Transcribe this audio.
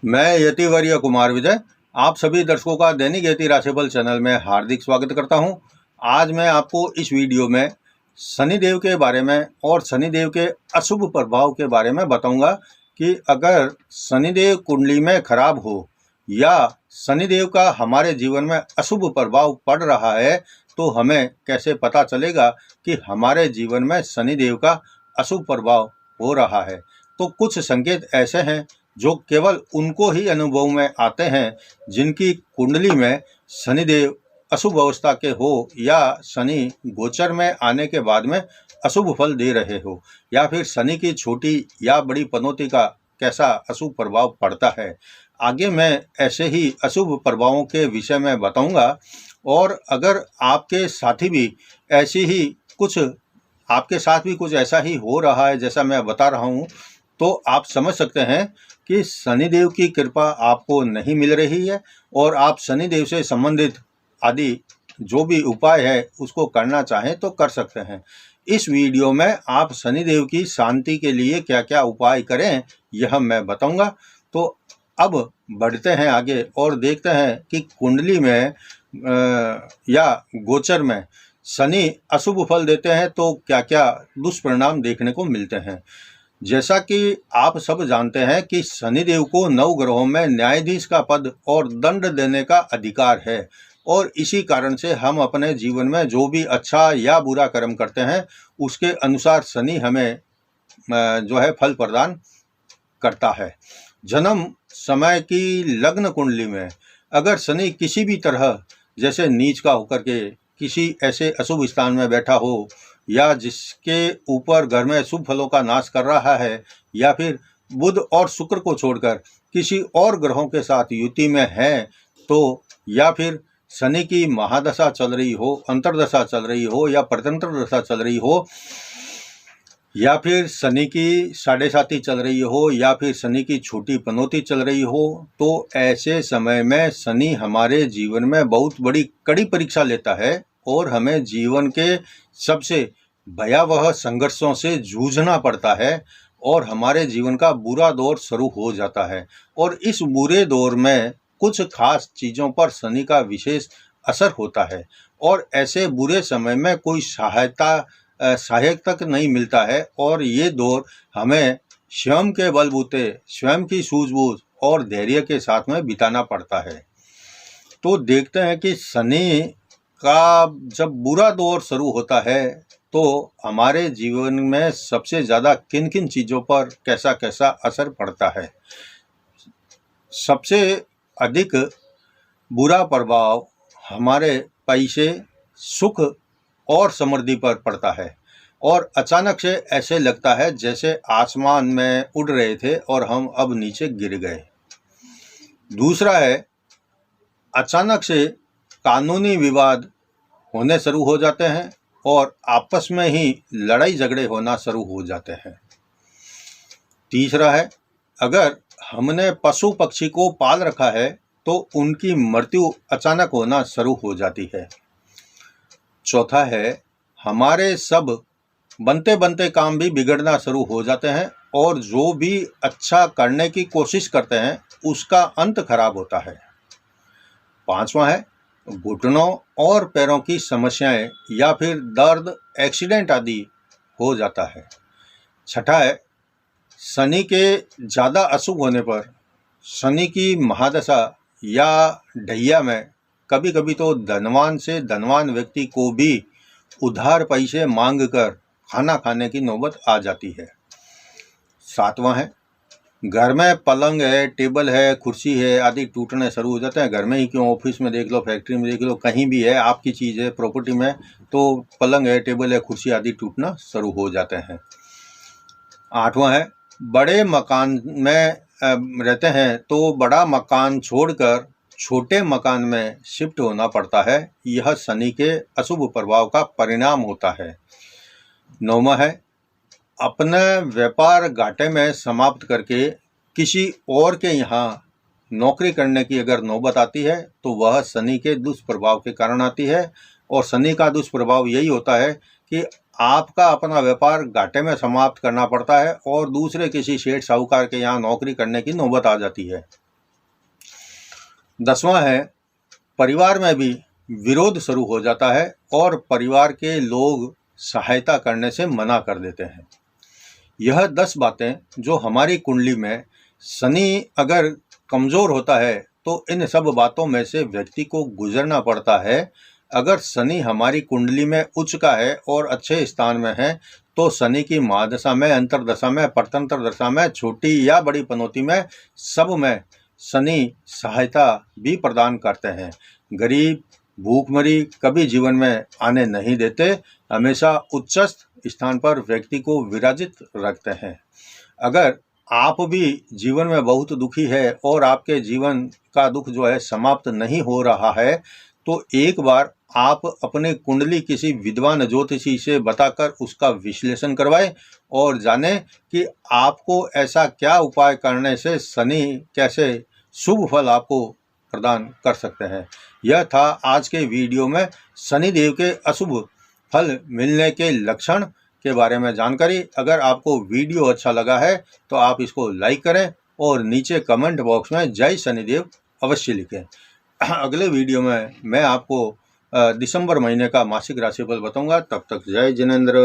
मैं यतिवर्य कुमार विजय आप सभी दर्शकों का दैनिक यति राशिफल चैनल में हार्दिक स्वागत करता हूं। आज मैं आपको इस वीडियो में शनिदेव के बारे में और शनिदेव के अशुभ प्रभाव के बारे में बताऊंगा कि अगर शनिदेव कुंडली में खराब हो या शनिदेव का हमारे जीवन में अशुभ प्रभाव पड़ रहा है तो हमें कैसे पता चलेगा कि हमारे जीवन में शनिदेव का अशुभ प्रभाव हो रहा है। तो कुछ संकेत ऐसे हैं जो केवल उनको ही अनुभव में आते हैं जिनकी कुंडली में शनिदेव अशुभ अवस्था के हो या शनि गोचर में आने के बाद में अशुभ फल दे रहे हो या फिर शनि की छोटी या बड़ी पनौती का कैसा अशुभ प्रभाव पड़ता है। आगे मैं ऐसे ही अशुभ प्रभावों के विषय में बताऊंगा और अगर आपके साथी भी ऐसी ही कुछ आपके साथ भी कुछ ऐसा ही हो रहा है जैसा मैं बता रहा हूं तो आप समझ सकते हैं कि शनिदेव की कृपा आपको नहीं मिल रही है और आप शनिदेव से संबंधित आदि जो भी उपाय है उसको करना चाहें तो कर सकते हैं। इस वीडियो में आप शनिदेव की शांति के लिए क्या क्या उपाय करें यह मैं बताऊंगा। तो अब बढ़ते हैं आगे और देखते हैं कि कुंडली में या गोचर में शनि अशुभ फल देते हैं तो क्या क्या दुष्परिणाम देखने को मिलते हैं। जैसा कि आप सब जानते हैं कि शनिदेव को 9 ग्रहों में न्यायाधीश का पद और दंड देने का अधिकार है और इसी कारण से हम अपने जीवन में जो भी अच्छा या बुरा कर्म करते हैं उसके अनुसार शनि हमें जो है फल प्रदान करता है। जन्म समय की लग्न कुंडली में अगर शनि किसी भी तरह जैसे नीच का होकर के किसी ऐसे अशुभ स्थान में बैठा हो या जिसके ऊपर घर में शुभ फलों का नाश कर रहा है या फिर बुध और शुक्र को छोड़कर किसी और ग्रहों के साथ युति में है तो या फिर शनि की महादशा चल रही हो, अंतरदशा चल रही हो या परतंत्र दशा चल रही हो या फिर शनि की 7.5 चल रही हो या फिर शनि की छोटी पनौती चल रही हो तो ऐसे समय में शनि हमारे जीवन में बहुत बड़ी कड़ी परीक्षा लेता है और हमें जीवन के सबसे भयावह संघर्षों से जूझना पड़ता है और हमारे जीवन का बुरा दौर शुरू हो जाता है। और इस बुरे दौर में कुछ खास चीज़ों पर शनि का विशेष असर होता है और ऐसे बुरे समय में कोई सहायक तक नहीं मिलता है और ये दौर हमें स्वयं के बलबूते, स्वयं की सूझबूझ और धैर्य के साथ में बिताना पड़ता है। तो देखते हैं कि शनि का जब बुरा दौर शुरू होता है तो हमारे जीवन में सबसे ज़्यादा किन किन चीज़ों पर कैसा कैसा असर पड़ता है। सबसे अधिक बुरा प्रभाव हमारे पैसे, सुख और समृद्धि पर पड़ता है और अचानक से ऐसे लगता है जैसे आसमान में उड़ रहे थे और हम अब नीचे गिर गए। दूसरा है अचानक से कानूनी विवाद होने शुरू हो जाते हैं और आपस में ही लड़ाई झगड़े होना शुरू हो जाते हैं। तीसरा है अगर हमने पशु पक्षी को पाल रखा है तो उनकी मृत्यु अचानक होना शुरू हो जाती है। चौथा है हमारे सब बनते बनते काम भी बिगड़ना शुरू हो जाते हैं और जो भी अच्छा करने की कोशिश करते हैं उसका अंत खराब होता है। पांचवा है घुटनों और पैरों की समस्याएं या फिर दर्द, एक्सीडेंट आदि हो जाता है। छठा है शनि के ज़्यादा अशुभ होने पर शनि की महादशा या ढैया में कभी कभी तो धनवान से धनवान व्यक्ति को भी उधार पैसे मांग कर खाना खाने की नौबत आ जाती है। सातवां है घर में पलंग है, टेबल है, कुर्सी है आदि टूटने शुरू हो जाते हैं। घर में ही क्यों, ऑफिस में देख लो, फैक्ट्री में देख लो, कहीं भी है आपकी चीज़ है, प्रॉपर्टी में तो पलंग है, टेबल है, कुर्सी आदि टूटना शुरू हो जाते हैं। आठवां है बड़े मकान में रहते हैं तो बड़ा मकान छोड़कर छोटे मकान में शिफ्ट होना पड़ता है। यह शनि के अशुभ प्रभाव का परिणाम होता है। नौवां है अपना व्यापार घाटे में समाप्त करके किसी और के यहाँ नौकरी करने की अगर नौबत आती है तो वह शनि के दुष्प्रभाव के कारण आती है और शनि का दुष्प्रभाव यही होता है कि आपका अपना व्यापार घाटे में समाप्त करना पड़ता है और दूसरे किसी सेठ साहूकार के यहाँ नौकरी करने की नौबत आ जाती है। 10वां है, परिवार में भी विरोध शुरू हो जाता है और परिवार के लोग सहायता करने से मना कर देते हैं। यह 10 बातें जो हमारी कुंडली में शनि अगर कमज़ोर होता है तो इन सब बातों में से व्यक्ति को गुजरना पड़ता है। अगर शनि हमारी कुंडली में उच्च का है और अच्छे स्थान में है तो शनि की महादशा में, अंतरदशा में, परतंत्र दशा में, छोटी या बड़ी पनौती में, सब में शनि सहायता भी प्रदान करते हैं। गरीब, भूखमरी कभी जीवन में आने नहीं देते, हमेशा उच्चस्थ स्थान पर व्यक्ति को विराजित रखते हैं। अगर आप भी जीवन में बहुत दुखी है और आपके जीवन का दुख जो है समाप्त नहीं हो रहा है तो एक बार आप अपनी कुंडली किसी विद्वान ज्योतिषी से बताकर उसका विश्लेषण करवाएं और जानें कि आपको ऐसा क्या उपाय करने से शनि कैसे शुभ फल आपको प्रदान कर सकते हैं। यह था आज के वीडियो में शनिदेव के अशुभ फल मिलने के लक्षण के बारे में जानकारी। अगर आपको वीडियो अच्छा लगा है तो आप इसको लाइक करें और नीचे कमेंट बॉक्स में जय शनिदेव अवश्य लिखें। अगले वीडियो में मैं आपको दिसंबर महीने का मासिक राशिफल बताऊंगा। तब तक जय जिनेंद्र।